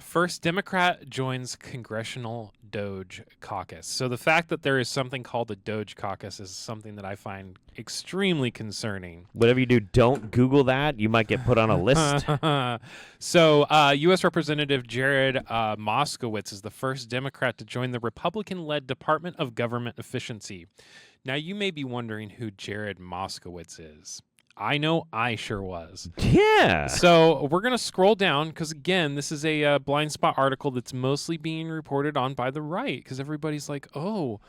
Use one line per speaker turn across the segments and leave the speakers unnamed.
First Democrat joins congressional DOGE caucus. So the fact that there is something called a DOGE caucus is something that I find extremely concerning.
Whatever you do, don't Google that. You might get put on a list.
So U.S. Representative Jared Moskowitz is the first Democrat to join the Republican-led Department of Government Efficiency. Now, you may be wondering who Jared Moskowitz is. I know I sure was.
Yeah.
So we're going to scroll down because, again, this is a blind spot article that's mostly being reported on by the right because everybody's like, oh,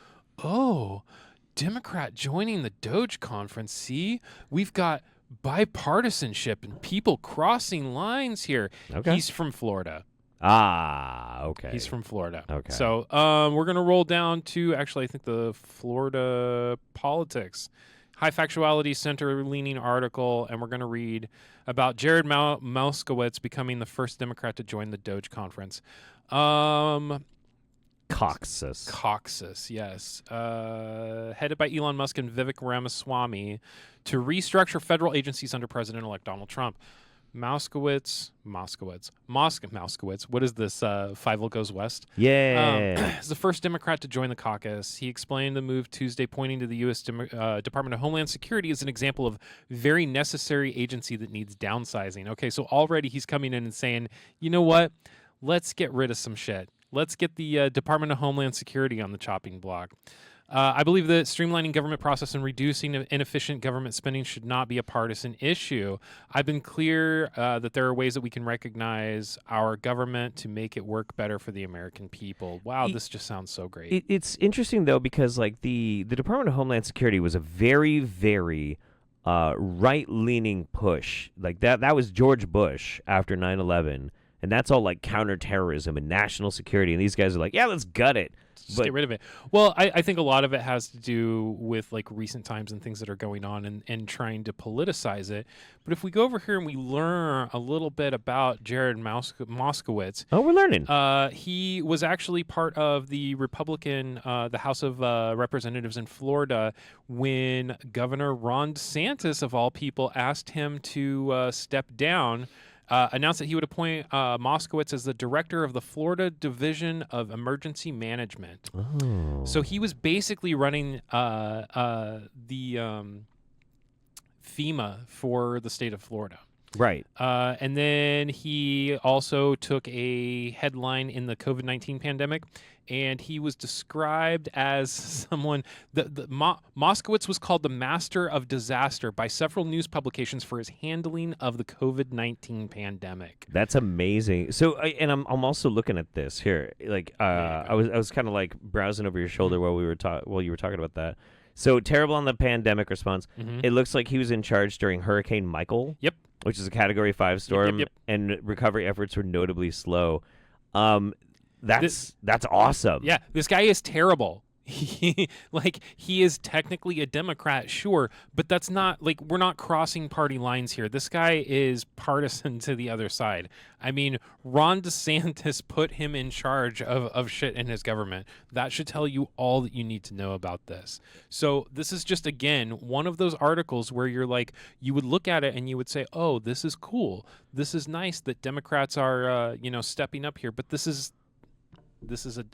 Democrat joining the DOGE conference. See, we've got bipartisanship and people crossing lines here.
Okay.
He's from Florida.
Okay.
He's from Florida.
Okay.
So we're going to roll down to, actually, I think the Florida Politics High Factuality Center-leaning article, and we're going to read about Jared Moskowitz becoming the first Democrat to join the DOGE conference.
Caucus,
yes. Headed by Elon Musk and Vivek Ramaswamy to restructure federal agencies under President-elect Donald Trump. Moskowitz. What is this? Fievel Goes West?
Yeah.
Is the first Democrat to join the caucus. He explained the move Tuesday, pointing to the U.S. Department of Homeland Security as an example of very necessary agency that needs downsizing. Okay, so already he's coming in and saying, you know what? Let's get rid of some shit. Let's get the Department of Homeland Security on the chopping block. I believe that streamlining government process and reducing inefficient government spending should not be a partisan issue. I've been clear that there are ways that we can recognize our government to make it work better for the American people. Wow, this just sounds so great.
It's interesting, though, because like the Department of Homeland Security was a very, very right-leaning push. Like that was George Bush after 9/11. And that's all like counterterrorism and national security. And these guys are like, yeah, let's gut it.
Just get rid of it. Well, I think a lot of it has to do with like recent times and things that are going on and trying to politicize it. But if we go over here and we learn a little bit about Jared Moskowitz.
Oh, we're learning.
He was actually part of the Republican, the House of Representatives in Florida when Governor Ron DeSantis, of all people, asked him to step down. Announced that he would appoint Moskowitz as the director of the Florida Division of Emergency Management.
Oh.
So he was basically running the FEMA for the state of Florida.
Right.
And then he also took a headline in the COVID-19 pandemic, and he was described as someone Moskowitz was called the master of disaster by several news publications for his handling of the COVID-19 pandemic.
That's amazing. So, I'm also looking at this here. Like, I was kind of like browsing over your shoulder while you were talking about that. So terrible on the pandemic response. Mm-hmm. It looks like he was in charge during Hurricane Michael.
Yep.
Which is a Category 5 storm,
Yep.
and recovery efforts were notably slow. That's awesome.
Yeah, this guy is terrible. He is technically a Democrat, sure, but that's not like we're not crossing party lines here. This guy is partisan to the other side. I mean, Ron DeSantis put him in charge of shit in his government. That should tell you all that you need to know about this. So this is just, again, one of those articles where you're like, you would look at it and you would say, oh, this is cool. This is nice that Democrats are, stepping up here, but this is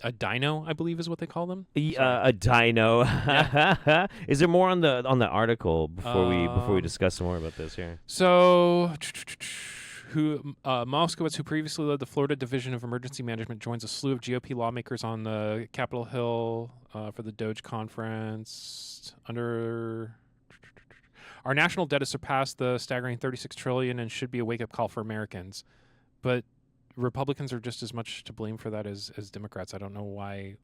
a dino, I believe is what they call them.
A dino.
Yeah.
Is there more on the article before we discuss some more about this here?
So, Moskowitz, who previously led the Florida Division of Emergency Management, joins a slew of GOP lawmakers on the Capitol Hill for the DOGE conference. Our national debt has surpassed the staggering $36 trillion and should be a wake-up call for Americans. But Republicans are just as much to blame for that as Democrats. I don't know why.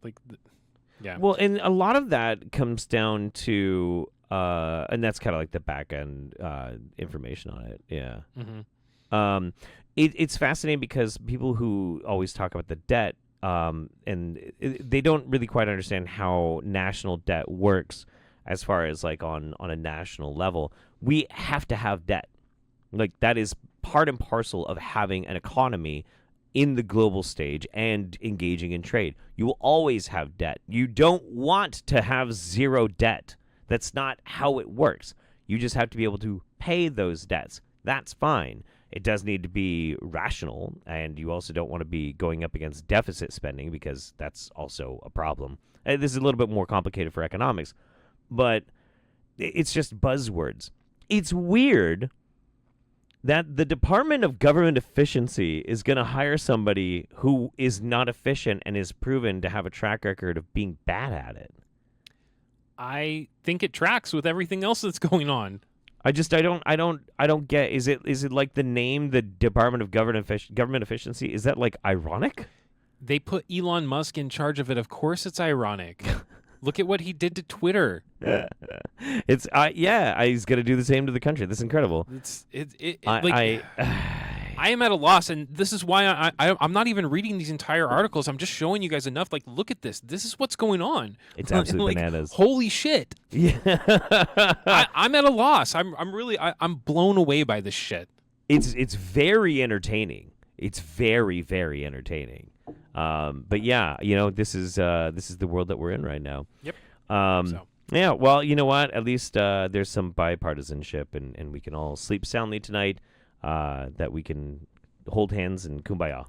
Yeah.
Well, and a lot of that comes down to, and that's kind of like the back end information on it. Yeah.
Mm-hmm.
It's fascinating because people who always talk about the debt, they don't really quite understand how national debt works as far as like on a national level. We have to have debt. Like that is part and parcel of having an economy in the global stage and engaging in trade. You will always have debt. You don't want to have zero debt. That's not how it works. You just have to be able to pay those debts. That's fine. It does need to be rational, and you also don't want to be going up against deficit spending because that's also a problem. This is a little bit more complicated for economics, but it's just buzzwords. It's weird that the Department of Government Efficiency is going to hire somebody who is not efficient and is proven to have a track record of being bad at it.
I think it tracks with everything else that's going on.
I don't get. Is it like the name, the Department of Government Efficiency? Is that like ironic?
They put Elon Musk in charge of it. Of course, it's ironic. Look at what he did to Twitter.
It's he's gonna do the same to the country. That's incredible.
I am at a loss, and this is why I'm not even reading these entire articles. I'm just showing you guys enough. Like, look at this. This is what's going on.
It's absolutely bananas.
Holy shit!
Yeah,
I'm at a loss. I'm blown away by this shit.
It's very entertaining. It's very, very entertaining. But yeah, this is the world that we're in right now.
Yep.
Yeah. Well, you know what? At least there's some bipartisanship, and we can all sleep soundly tonight. That we can hold hands and kumbaya.